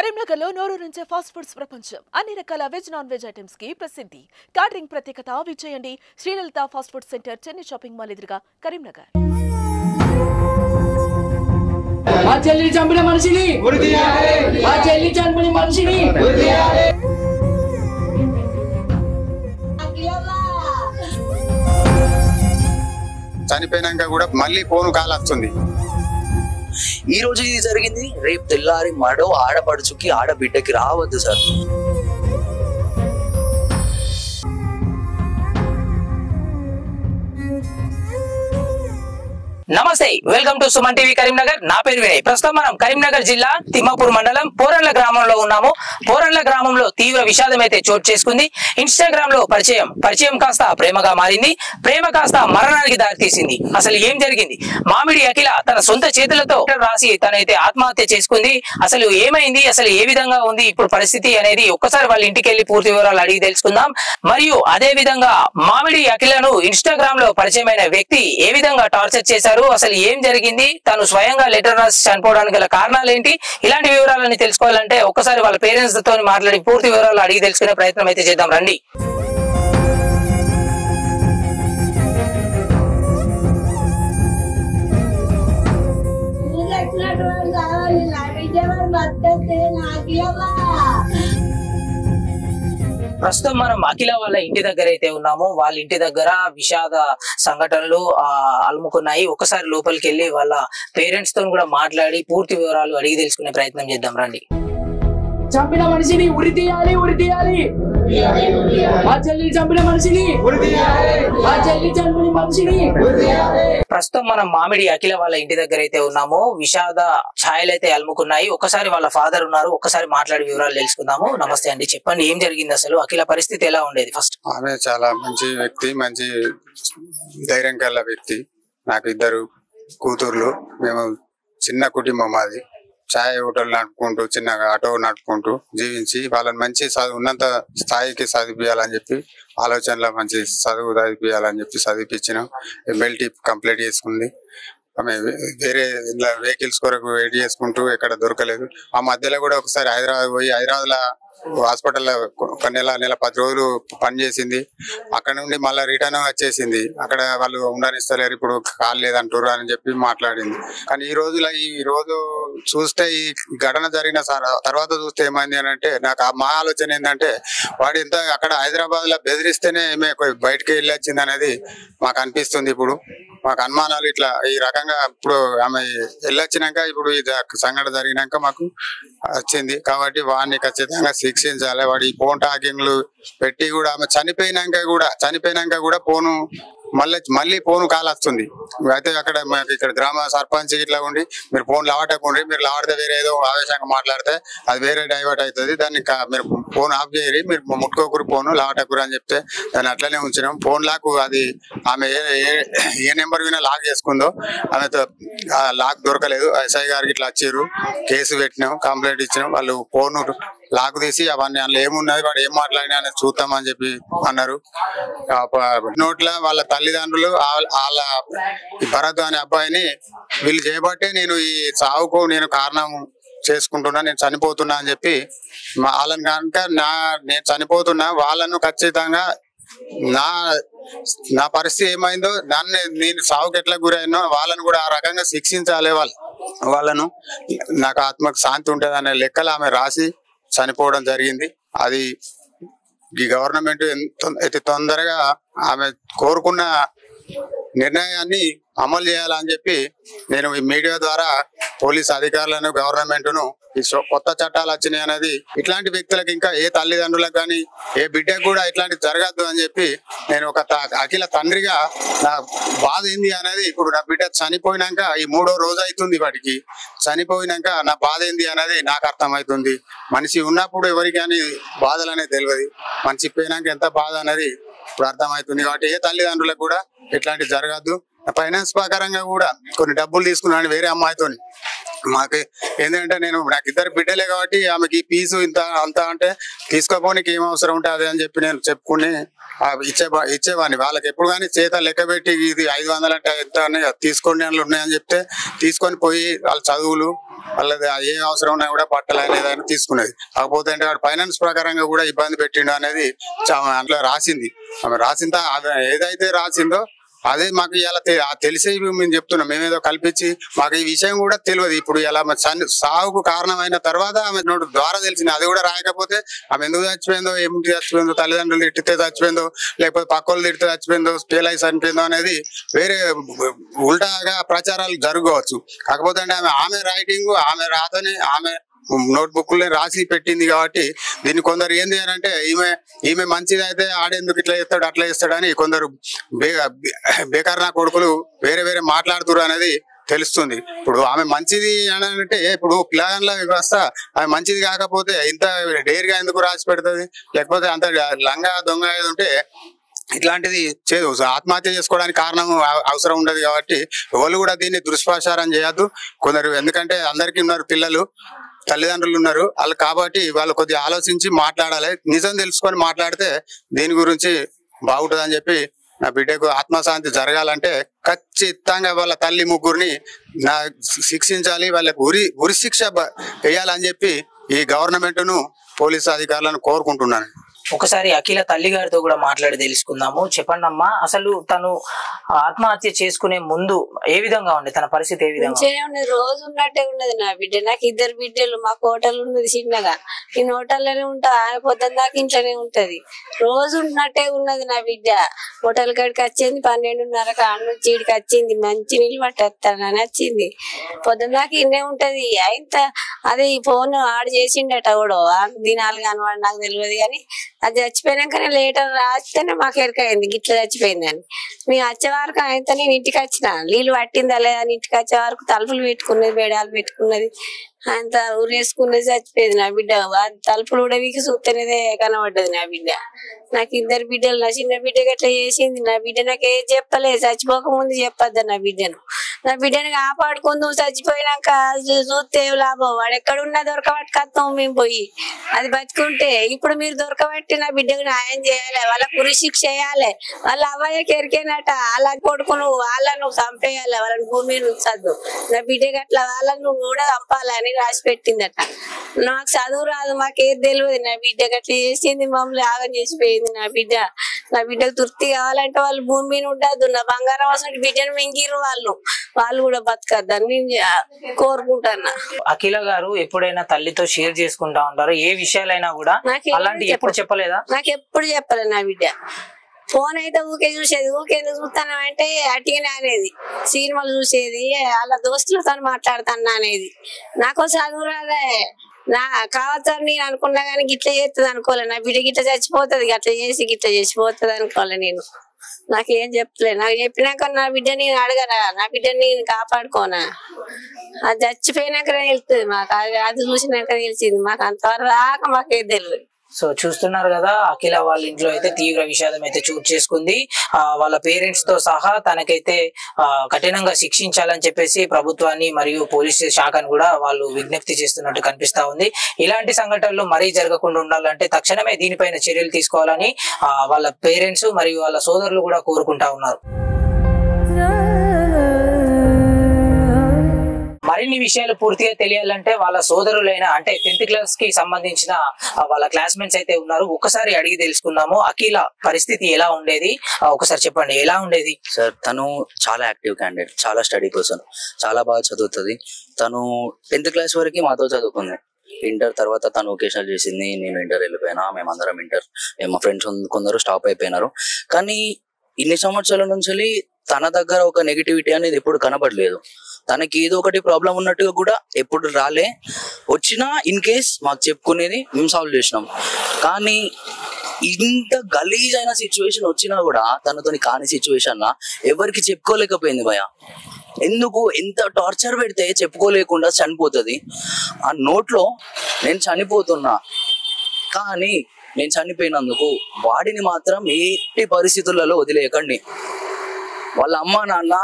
కరీంనగర్లో నోరూరించే fast foods ప్రపంచం. అన్ని రకాల వెజ్ నాన్ వెజ్ ఐటమ్స్ కి ప్రసిద్ధి. క్యాటరింగ్ ప్రత్యేకత విచ్చేయండి Srilalitha fast food centre, Chennai shopping mall ఎదురుగా, కరీంనగర్. ఆ చెల్లి చంపిన మనిషిని ఉరితీయాలి, ఆ చెల్లి చంపిన మనిషిని ఉరితీయాలి. చనిపోయినాక కూడా మళ్ళీ ఫోన్ కాల్ వస్తుంది. ఈ రోజు ఇది జరిగింది, రేపు తెల్లారి మడో ఆడపడుచుకి ఆడబిడ్డకి రావద్దు సార్. నమస్తే, welcome to Suman TV Karimnagar. నా పేరు వినయ్. ప్రస్తుతం మనం కరీంనగర్ జిల్లా తిమ్మాపూర్ మండలం పోరన్ల గ్రామంలో ఉన్నాము. పోరన్ల గ్రామంలో తీవ్ర విషాదం అయితే చోటు చేసుకుంది. ఇన్స్టాగ్రామ్ లో పరిచయం కాస్త ప్రేమగా మారింది, ప్రేమ కాస్త మరణానికి దారితీసింది. అసలు ఏం జరిగింది? మామిడి అఖిల తన సొంత చేతులతో రాసి తనైతే ఆత్మహత్య చేసుకుంది. అసలు ఏమైంది, అసలు ఏ విధంగా ఉంది ఇప్పుడు పరిస్థితి అనేది ఒక్కసారి వాళ్ళ ఇంటికి వెళ్లి పూర్తి వివరాలు అడిగి తెలుసుకుందాం. మరియు అదే విధంగా మామిడి అఖిలను ఇన్స్టాగ్రామ్ లో పరిచయమైన వ్యక్తి ఏ విధంగా టార్చర్ చేశారు, అసలు ఏం జరిగింది, తను స్వయంగా లెటర్ రాసి చనిపోవడానికి గల కారణాలు ఏంటి, ఇలాంటి వివరాలని తెలుసుకోవాలంటే ఒక్కసారి వాళ్ళ పేరెంట్స్ తో మాట్లాడి పూర్తి వివరాలు అడిగి తెలుసుకునే ప్రయత్నం అయితే చేద్దాం. రండి. ప్రస్తుతం మనం అఖిల వాళ్ళ ఇంటి దగ్గర అయితే ఉన్నాము. వాళ్ళ ఇంటి దగ్గర విషాద సంఘటనలు అలుముకున్నాయి. ఒకసారి లోపలికి వెళ్ళి వాళ్ళ పేరెంట్స్ తో కూడా మాట్లాడి పూర్తి వివరాలు అడిగి తెలుసుకునే ప్రయత్నం చేద్దాం. రండి. చంపిన మనిషిని ఉరితీయాలి, ఉరితీయాలి. ఆ చెల్లి చంపిన మనిషిని ఉరితీయాలి, ఆ చెల్లి చంపిన మనిషిని ఉరితీయాలి. ప్రస్తుతం మనం మామిడి అఖిల వాళ్ళ ఇంటి దగ్గర అయితే ఉన్నాము. విషాద ఛాయలు అయితే అలుముకున్నాయి. ఒకసారి వాళ్ళ ఫాదర్ ఉన్నారు, ఒక్కసారి మాట్లాడి వివరాలు తెలుసుకుందాము. నమస్తే అండి, చెప్పండి ఏం జరిగింది, అసలు అఖిల పరిస్థితి ఎలా ఉండేది? ఫస్ట్ ఆమె చాలా మంచి వ్యక్తి, మంచి ధైర్యం కల వ్యక్తి. నాకు ఇద్దరు కూతుర్లు, మేము చిన్న కుటుంబం. మాది చాయ్ హోటల్ నడుపుకుంటూ, చిన్నగా ఆటో నడుపుకుంటూ జీవించి వాళ్ళని మంచి ఉన్నంత స్థాయికి చదివించాలని చెప్పి ఆలోచనలో మంచి చదువు చదివించాలని చెప్పి చదివించినాం. MLT కంప్లీట్ చేసుకుంది. ఆమె వేరే వెహికల్స్ కొరకు వెయిట్ చేసుకుంటూ ఎక్కడ దొరకలేదు. ఆ మధ్యలో కూడా ఒకసారి హైదరాబాద్ పోయి, హైదరాబాద్లో హాస్పిటల్లో ఒక నెల 10 రోజులు పనిచేసింది. అక్కడ నుండి మళ్ళీ రిటర్న్ వచ్చేసింది. అక్కడ వాళ్ళు ఉండనిస్తలేరు, ఇప్పుడు కాల్ లేదంటారు అని చెప్పి మాట్లాడింది. కానీ ఈ రోజు చూస్తే, ఈ ఘటన జరిగిన తర్వాత చూస్తే ఏమైంది అని అంటే, నాకు మా ఆలోచన ఏంటంటే, వాడు ఎంత అక్కడ హైదరాబాద్ లో బెదిరిస్తేనే ఈమె బయటకి వెళ్ళి వచ్చింది అనేది మాకు అనిపిస్తుంది. ఇప్పుడు మాకు అనుమానాలు ఇట్లా ఈ రకంగా ఇప్పుడు ఆమె వెళ్ళొచ్చినాక, ఇప్పుడు ఈ సంఘటన జరిగినాక మాకు వచ్చింది. కాబట్టి వాడిని ఖచ్చితంగా శిక్షించాలి. వాడి ఫోన్ టాకింగ్లు పెట్టి కూడా ఆమె చనిపోయినాక కూడా ఫోను మళ్ళీ ఫోన్ కాల్ వస్తుంది. అయితే అక్కడ మాకు ఇక్కడ గ్రామ సర్పంచ్ ఇట్లా ఉండి, మీరు ఫోన్ లావటకుండ్రి, మీరు లావడితే వేరే ఏదో ఆవేశంగా మాట్లాడితే అది వేరే డైవర్ట్ అవుతుంది, దాన్ని మీరు ఫోన్ ఆఫ్ చేయరి, మీరు ముట్టుకోకూరు, ఫోన్ లావటకూరు అని చెప్తే దాన్ని అట్లనే ఉంచినాం. ఫోన్ లాక్ అది ఆమె ఏ నెంబర్ వినా లాక్ చేసుకుందో ఆమెతో లాక్ దొరకలేదు. SI గారికి ఇట్లా వచ్చారు, కేసు పెట్టినాం, కంప్లైంట్ ఇచ్చినాం. వాళ్ళు ఫోన్ లాక్ తీసి అవన్నీ అందులో ఏమున్నది, వాడు ఏం మాట్లాడినా అనేది చూద్దామని చెప్పి అన్నారు. నోట్ల వాళ్ళ తల్లిదండ్రులు వాళ్ళ భరత్ అనే అబ్బాయిని వీళ్ళు చేయబట్టే నేను ఈ సావుకు నేను కారణం చేసుకుంటున్నా, నేను చనిపోతున్నా అని చెప్పి వాళ్ళని కనుక నేను చనిపోతున్నా, వాళ్ళను ఖచ్చితంగా నా పరిస్థితి ఏమైందో, నేను సావుకి ఎట్లా గురైనో వాళ్ళను కూడా ఆ రకంగా శిక్షించాలి. వాళ్ళను నాకు ఆత్మకు శాంతి ఉంటుంది అనే లెక్కలు ఆమె రాసి చనిపోవడం జరిగింది. అది ఈ గవర్నమెంట్ ఎంత తొందరగా ఆమె కోరుకున్న నిర్ణయాన్ని అమలు చేయాలని చెప్పి నేను ఈ మీడియా ద్వారా పోలీస్ అధికారులను, గవర్నమెంట్ను, ఈ కొత్త చట్టాలు వచ్చినాయి అనేది ఇట్లాంటి వ్యక్తులకు, ఇంకా ఏ తల్లిదండ్రులకు కానీ ఏ బిడ్డకు కూడా ఇట్లాంటి జరగద్దు అని చెప్పి నేను ఒక అఖిల తండ్రిగా నా బాధ ఏంది అనేది, ఇప్పుడు నా బిడ్డ చనిపోయినాక ఈ 3వ రోజు అవుతుంది, వాటికి చనిపోయినాక నా బాధ ఏంది అనేది నాకు అర్థమవుతుంది. మనిషి ఉన్నప్పుడు ఎవరికి కానీ బాధలు అనేది తెలియదు, మనిషి పోయినాక ఎంత బాధ అనేది ఇప్పుడు అర్థమవుతుంది. కాబట్టి ఏ తల్లిదండ్రులకు కూడా ఇట్లాంటి జరగద్దు. ఫైనాన్స్ ప్రకారంగా కూడా కొన్ని డబ్బులు తీసుకున్నాను వేరే అమ్మాయితో. మాకు ఏంటంటే, నాకు ఇద్దరు బిడ్డలే కాబట్టి ఆమెకి ఫీజు ఇంత అంత అంటే తీసుకోపోనికి ఏం అవసరం ఉంటుంది అదే అని చెప్పి నేను చెప్పుకుని ఇచ్చేవాడిని. వాళ్ళకి ఎప్పుడు కానీ చేత లెక్క పెట్టి ఇది 500 అంటే ఎంత తీసుకోండి అని ఉన్నాయని చెప్తే తీసుకొని పోయి వాళ్ళ చదువులు వాళ్ళది ఏ అవసరం ఉన్నా కూడా బట్టలు అనేది తీసుకునేది. కాకపోతే అంటే వాడు ఫైనాన్స్ ప్రకారంగా కూడా ఇబ్బంది పెట్టిండు అనేది అందులో రాసింది. ఆమె రాసిందా ఏదైతే రాసిందో అదే మాకు ఇలా తెలిసే మేము చెప్తున్నాం. మేమేదో కల్పించి మాకు ఈ విషయం కూడా తెలియదు. ఇప్పుడు ఇలా సాగుకు కారణమైన తర్వాత ఆమె నోటు ద్వారా తెలిసింది. అది కూడా రాయకపోతే ఆమె ఎందుకు చచ్చిపోయిందో, ఏమిటి చచ్చిపోయిందో, తల్లిదండ్రులు తిట్టితే చచ్చిపోయిందో, లేకపోతే పక్క వాళ్ళు తిడితే చచ్చిపోయిందో, పేలై చనిపోయిందో అనేది వేరే ఉల్టాగా ప్రచారాలు జరగవచ్చు. కాకపోతే అంటే ఆమె రైటింగ్, ఆమె రాతని, ఆమె నోట్ బుక్లే రాసి పెట్టింది కాబట్టి దీన్ని కొందరు ఏంది అని అంటే ఈమె మంచిది అయితే ఆడేందుకు ఇట్లా చేస్తాడు అట్లా చేస్తాడు అని కొందరు బేకార్ నా కొడుకులు వేరే వేరే మాట్లాడుతున్నారు అనేది తెలుస్తుంది. ఇప్పుడు ఆమె మంచిది అని అంటే ఇప్పుడు పిల్లగాళ్ళ వ్యవస్థ ఆమె మంచిది కాకపోతే ఇంత డేర్గా ఎందుకు రాసి పెడుతుంది? లేకపోతే అంత లంగా దొంగ ఉంటే ఇట్లాంటిది చేయదు. ఆత్మహత్య చేసుకోవడానికి కారణం అవసరం ఉండదు కాబట్టి ఎవరు కూడా దీన్ని దుష్ప్రచారం చేయొద్దు. కొందరు ఎందుకంటే అందరికీ ఉన్నారు పిల్లలు, తల్లిదండ్రులు ఉన్నారు వాళ్ళు కాబట్టి వాళ్ళు కొద్దిగా ఆలోచించి మాట్లాడాలి. నిజం తెలుసుకొని మాట్లాడితే దీని గురించి బాగుంటుంది అని చెప్పి నా బిడ్డకు ఆత్మశాంతి జరగాలంటే ఖచ్చితంగా వాళ్ళ తల్లి ముగ్గురిని శిక్షించాలి, వాళ్ళకు ఉరి శిక్ష వేయాలని చెప్పి ఈ గవర్నమెంట్ ను పోలీసు అధికారులను కోరుకుంటున్నాను. ఒకసారి అఖిల తల్లి గారితో కూడా మాట్లాడి తెలుసుకుందాము. చెప్పండి అమ్మా, అసలు తను ఆత్మహత్య చేసుకునే ముందు ఏ విధంగా ఉంది, తన పరిస్థితి ఏ విధంగా ఉన్నది? రోజు ఉన్నట్టే ఉన్నది నా బిడ్డ. నాకు 2 బిడ్డలు. మాకు హోటల్ ఉన్నది చిన్నగా. నేను హోటల్లోనే ఉంటా, ఆయన పొద్దున్న దాకా ఇంట్లోనే ఉంటది. రోజు ఉన్నట్టే ఉన్నది నా బిడ్డ. హోటల్ కాడికి వచ్చింది 12:30 ఆడ నుంచి ఈడికి వచ్చింది. మంచి నీళ్ళు పట్టేస్తానని వచ్చింది. పొద్దున్న దాకా ఇన్నే ఉంటది. అయిత అది ఫోన్ ఆడు చేసిండట కూడా దినాలు కానివాడు నాకు తెలియదు. కానీ అది చచ్చిపోయినాకనే లేటర్ రాస్తేనే మాకు ఎరకైంది గిట్ల చచ్చిపోయిందని. మేము వచ్చే వరకు అయితే నేను ఇంటికి వచ్చిన నీళ్ళు పట్టిందా లేదా అని ఇంటికి వచ్చే వరకు తలుపులు పెట్టుకున్నది, బేడాలు పెట్టుకున్నది, అంత ఊరేసుకున్నది, చచ్చిపోయింది నా బిడ్డ. తలుపులు కూడా వీకి చూస్తేనేదే కనబడ్డది నా బిడ్డ. నాకు 2 బిడ్డలు. నా చిన్న బిడ్డకి అట్లా చేసింది. నా బిడ్డ నాకు ఏది చెప్పలేదు. చచ్చిపోక ముందు చెప్పొద్దా నా బిడ్డను. నా బిడ్డను కాపాడుకుందాం. చచ్చిపోయినాక చూస్తే లాభం. వాడు ఎక్కడున్నా దొరకబట్టుకొస్తాం మేము పోయి. అది బతుకుంటే ఇప్పుడు మీరు దొరకబట్టి నా బిడ్డకు న్యాయం చేయాలి, వాళ్ళకు ఉరి శిక్ష చేయాలి. వాళ్ళ అవ్వయ్యకి ఎరికేనట వాళ్ళ కొడుకును వాళ్ళను చంపేయాలి, వాళ్ళని భూమి ఉంచద్దు. నా బిడ్డకి అట్లా వాళ్ళను కూడా చంపాలని రాసి పెట్టిందట. నాకు చదువు రాదు, మాకేది తెలియదు. నా బిడ్డకి అట్లా చేసింది, మమ్మల్ని ఆగం చేసిపోయింది నా బిడ్డ. నా బిడ్డకు తృప్తి కావాలంటే వాళ్ళు భూమి మీద ఉండద్దు. నా బంగారం అవసరం బిడ్డను మింగిరు వాళ్ళు కూడా బతకద్దని నేను కోరుకుంటున్నా. అఖిల గారు ఎప్పుడైనా తల్లితో షేర్ చేసుకుంటా ఉంటారు ఏ విషయాలైనా కూడా? అలాంటి ఎప్పుడు చెప్పలేదా? నాకు ఎప్పుడు చెప్పలేదు నా బిడ్డ. ఫోన్ అయితే ఊకే చూసేది. ఊకే చూస్తాను అంటే అట్టిగానే అనేది. సినిమాలు చూసేది, వాళ్ళ దోస్తులతో మాట్లాడుతాను అనేది. నాకు చదువు రాదే. నా కావచ్చని నేను అనుకున్నా కానీ గిట్ల చేస్తుంది అనుకోలే. నా బిడ్డ గిట్ల చచ్చిపోతుంది, గట్ల చేసి గిట్ల చేసిపోతుంది అనుకోలే నేను. నాకేం చెప్పలే. నాకు చెప్పినాక నా బిడ్డ నేను అడగనా, నా బిడ్డని నేను కాపాడుకోనా? అది చచ్చిపోయినాకనే వెళ్తుంది మాకు. అది చూసినాక తెలిసింది మాకు. అంతవరకు రాక మాకేం తెలియదు. సో చూస్తున్నారు కదా, అఖిల వాళ్ళ ఇంట్లో అయితే తీవ్ర విషాదం అయితే చోటు చేసుకుంది. వాళ్ళ పేరెంట్స్ తో సహా తనకైతే కఠినంగా శిక్షించాలని చెప్పేసి ప్రభుత్వాన్ని మరియు పోలీస్ శాఖను కూడా వాళ్ళు విజ్ఞప్తి చేస్తున్నట్టు కనిపిస్తా ఉంది. ఇలాంటి సంఘటనలు మరీ జరగకుండా ఉండాలంటే తక్షణమే దీనిపైన చర్యలు తీసుకోవాలని వాళ్ళ పేరెంట్స్ మరియు వాళ్ళ సోదరులు కూడా కోరుకుంటా ఉన్నారు. మరిన్ని విషయాలు పూర్తిగా తెలియాలంటే వాళ్ళ సోదరులైన అంటే 10th క్లాస్ కి సంబంధించిన వాళ్ళ క్లాస్మేట్స్ అయితే ఉన్నారు, ఒక్కసారి అడిగి తెలుసుకుందాము. అఖిల పరిస్థితి ఎలా ఉండేది ఒకసారి చెప్పండి, ఎలా ఉండేది? సార్ తను చాలా యాక్టివ్ క్యాండిడేట్, చాలా స్టడీ పర్సన్, చాలా బాగా చదువుతుంది. తను 10th క్లాస్ వరకు మాతో చదువుకుంది. ఇంటర్ తర్వాత తను వొకేషనల్ చేసింది, నేను ఇంటర్ వెళ్ళిపోయినా. మేమందరం ఇంటర్, మా ఫ్రెండ్స్ కొందరు స్టాప్ అయిపోయినారు. కానీ ఇన్ని సంవత్సరాల నుంచి తన దగ్గర ఒక నెగిటివిటీ అనేది ఎప్పుడు కనబడలేదు. తనకి ఏదో ఒకటి ప్రాబ్లం ఉన్నట్టుగా కూడా ఎప్పుడు రాలే. వచ్చినా ఇన్ కేస్ మాకు చెప్పుకునేది మేము సాల్వ్ చేసినాం. కానీ ఇంత గలీజ్ అయిన సిచ్యువేషన్ వచ్చినా కూడా తనతోని కాని సిచ్యువేషన్ లా ఎవరికి చెప్పుకోలేకపోయింది భయ. ఎందుకు ఎంత టార్చర్ పెడితే చెప్పుకోలేకుండా చనిపోతుంది. ఆ నోట్లో నేను చనిపోతున్నా, కానీ నేను చనిపోయినందుకు వాడిని మాత్రం ఎట్టి పరిస్థితులలో వదిలేయకండి. వాళ్ళ అమ్మ నాన్న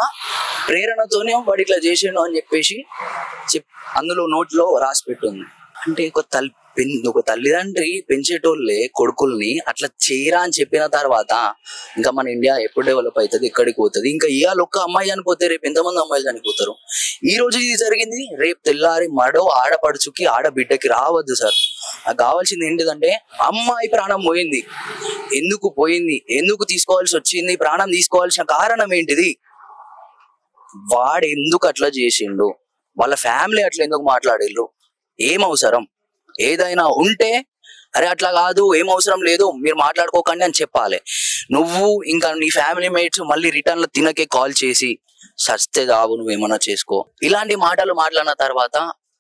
ప్రేరణతోనే వాడు ఇట్లా చేసిండు అని చెప్పేసి అందులో నోట్లో రాసి పెట్టుంది. అంటే ఒక ఒక తల్లిదండ్రి పెంచేటోళ్ళే కొడుకుల్ని అట్లా చేయరా అని చెప్పిన తర్వాత ఇంకా మన ఇండియా ఎప్పుడు డెవలప్ అవుతుంది, ఎక్కడికి పోతుంది? ఇంకా ఇవాళ ఒక్క అమ్మాయి చనిపోతే రేపు ఎంతమంది అమ్మాయిలు చనిపోతారు? ఈ రోజు ఇది జరిగింది, రేపు తెల్లారి మడో ఆడపడుచుకి ఆడబిడ్డకి రావద్దు సార్. నాకు కావాల్సింది ఏంటిదంటే అమ్మాయి ప్రాణం పోయింది, ఎందుకు పోయింది, ఎందుకు తీసుకోవాల్సి వచ్చింది, ప్రాణం తీసుకోవాల్సిన కారణం ఏంటిది, వాడు ఎందుకు అట్లా చేసిండు, వాళ్ళ ఫ్యామిలీ అట్లా ఎందుకు మాట్లాడిల్లు, ఏం అవసరం? ఏదైనా ఉంటే అరే అట్లా కాదు, ఏం అవసరం లేదు, మీరు మాట్లాడుకోకండి అని చెప్పాలి. నువ్వు ఇంకా నీ ఫ్యామిలీ మేట్స్ మళ్ళీ రిటర్న్ లో తినకే కాల్ చేసి సస్తే దావు నువ్వేమన్నా చేసుకో, ఇలాంటి మాటలు మాట్లాడిన తర్వాత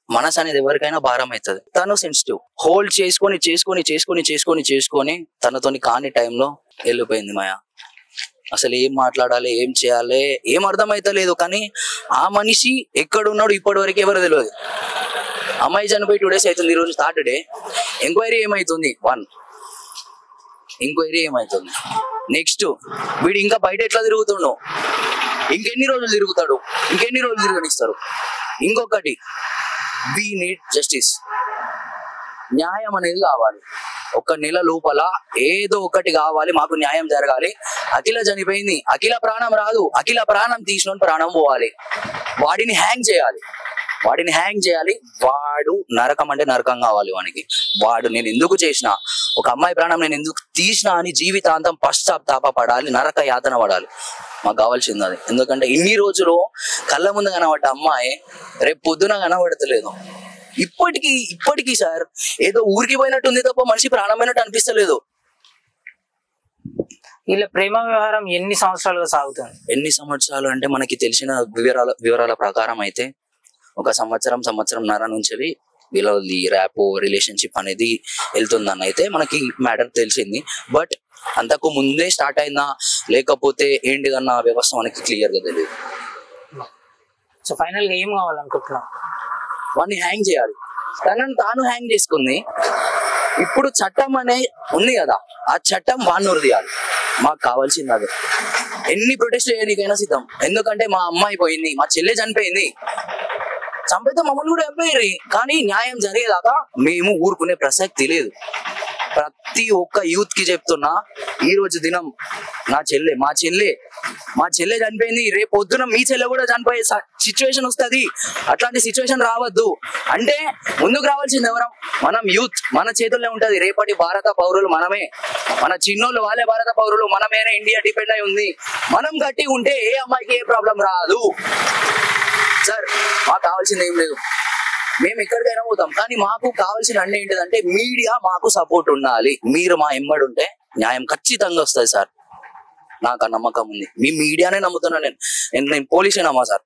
మనసు అనేది ఎవరికైనా భారం అవుతుంది. తను సెన్సిటివ్ హోల్డ్ చేసుకొని చేసుకొని చేసుకొని చేసుకొని చేసుకొని తనతోని కాని టైంలో వెళ్ళిపోయింది మాయా. అసలు ఏం మాట్లాడాలి, ఏం చేయాలి, ఏం అర్థమైతలేదు. కానీ ఆ మనిషి ఎక్కడున్నాడు ఇప్పటి వరకు ఎవరు తెలియదు. అమ్మాయి చనిపోయి 2 days అవుతుంది, ఈరోజు సాటర్డే. ఎంక్వైరీ ఏమైతుంది? 1 ఎంక్వైరీ ఏమైతుంది? నెక్స్ట్ వీడు ఇంకా బయట ఎట్లా తిరుగుతుండో, ఇంకెన్ని రోజులు తిరుగుతాడు, ఇంకెన్ని రోజులు తిరగనిస్తారు? ఇంకొకటి, వి నీడ్ జస్టిస్. న్యాయం అనేది కావాలి. 1 నెల లోపల ఏదో ఒకటి కావాలి, మాకు న్యాయం జరగాలి. అఖిల చనిపోయింది, అఖిల ప్రాణం రాదు, అఖిల ప్రాణం తీసిన ప్రాణం పోవాలి. వాడిని హ్యాంగ్ చేయాలి, వాడిని హ్యాంగ్ చేయాలి. వాడు నరకం అంటే నరకం కావాలి వానికి. వాడు నేను ఎందుకు చేసిన, ఒక అమ్మాయి ప్రాణం నేను ఎందుకు తీసిన అని జీవితాంతం పశ్చాత్తాప పడాలి, నరక యాతన పడాలి. మాకు కావాల్సింది అది. ఎందుకంటే ఇన్ని రోజులు కళ్ళ ముందు కనబడ్డ అమ్మాయి రేపు పొద్దున కనబడతలేదు. ఇప్పటికీ సార్ ఏదో ఊరికి పోయినట్టుంది తప్ప మనిషి ప్రాణమైనట్టు అనిపిస్తలేదు. వీళ్ళ ప్రేమ వ్యవహారం ఎన్ని సంవత్సరాలుగా సాగుతుంది? ఎన్ని సంవత్సరాలు అంటే మనకి తెలిసిన వివరాల ప్రకారం అయితే 1 సంవత్సరంన్నర నుంచి వీళ్ళది ర్యాపో రిలేషన్షిప్ అనేది వెళ్తుందని అయితే మనకి మ్యాటర్ తెలిసింది. బట్ అంతకు ముందే స్టార్ట్ అయిందా లేకపోతే ఏంటిదన్న వ్యవస్థ మనకి క్లియర్ గా తెలియదు. సో ఫైనల్ గా ఏం కావాలనుకుంటున్నాం? వాడిని హ్యాంగ్ చేయాలి. తనను తాను హ్యాంగ్ చేసుకుంది. ఇప్పుడు చట్టం అనే ఉంది కదా, ఆ చట్టం వాడిని వదిలేయాలి. మాకు కావాల్సింది అదే. ఎన్ని ప్రొటెస్ట్ చేయడానికైనా సిద్ధం. ఎందుకంటే మా అమ్మాయి పోయింది, మా చెల్లె చనిపోయింది, చంపితే మమ్మల్ని కూడా చంపేయాలి. కానీ న్యాయం జరిగేదాకా మేము ఊరుకునే ప్రసక్తి లేదు. ప్రతి ఒక్క యూత్ కి చెప్తున్నా, ఈ రోజు దినం మా చెల్లె చనిపోయింది, రేపు పొద్దున మీ చెల్లె కూడా చనిపోయే సిచ్యువేషన్ వస్తుంది. అట్లాంటి సిచ్యువేషన్ రావద్దు. అంటే ముందుకు రావాల్సింది ఎవరం? మనం యూత్. మన చేతుల్లో ఉంటది. రేపటి భారత పౌరులు మనమే. మన చిన్నోళ్ళు వాళ్ళే భారత పౌరులు. మనమేనే ఇండియా డిపెండ్ అయి ఉంది. మనం గట్టి ఉంటే ఏ అమ్మాయికి ఏ ప్రాబ్లం రాదు సార్. మాకు కావాల్సింది ఏం లేదు, మేము ఎక్కడికైనా పోతాం. కానీ మాకు కావాల్సిన అన్నీ ఏంటిదంటే మీడియా మాకు సపోర్ట్ ఉండాలి. మీరు మా ఎంబడి ఉంటే న్యాయం ఖచ్చితంగా వస్తుంది సార్. నాకు ఆ నమ్మకం ఉంది. మీ మీడియానే నమ్ముతున్నా. నేను పోలీసే నమ్మా సార్.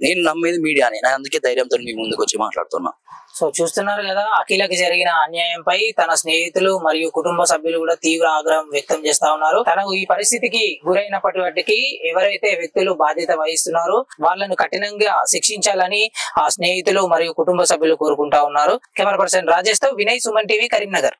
నేను నమ్మేది మీడియానే. నేను అందుకే ధైర్యంతో మీ ముందుకు వచ్చి మాట్లాడుతున్నా. సో చూస్తున్నారు కదా, అఖిలకి జరిగిన అన్యాయంపై తన స్నేహితులు మరియు కుటుంబ సభ్యులు కూడా తీవ్ర ఆగ్రహం వ్యక్తం చేస్తా ఉన్నారు. తనకు ఈ పరిస్థితికి గురైనప్పటి వాటికి ఎవరైతే వ్యక్తులు బాధ్యత వహిస్తున్నారో వాళ్ళను కఠినంగా శిక్షించాలని ఆ స్నేహితులు మరియు కుటుంబ సభ్యులు కోరుకుంటా ఉన్నారు. కెమెరా పర్సన్ రాజేష్ తో వినయ్, సుమన్ టీవీ, కరీంనగర్.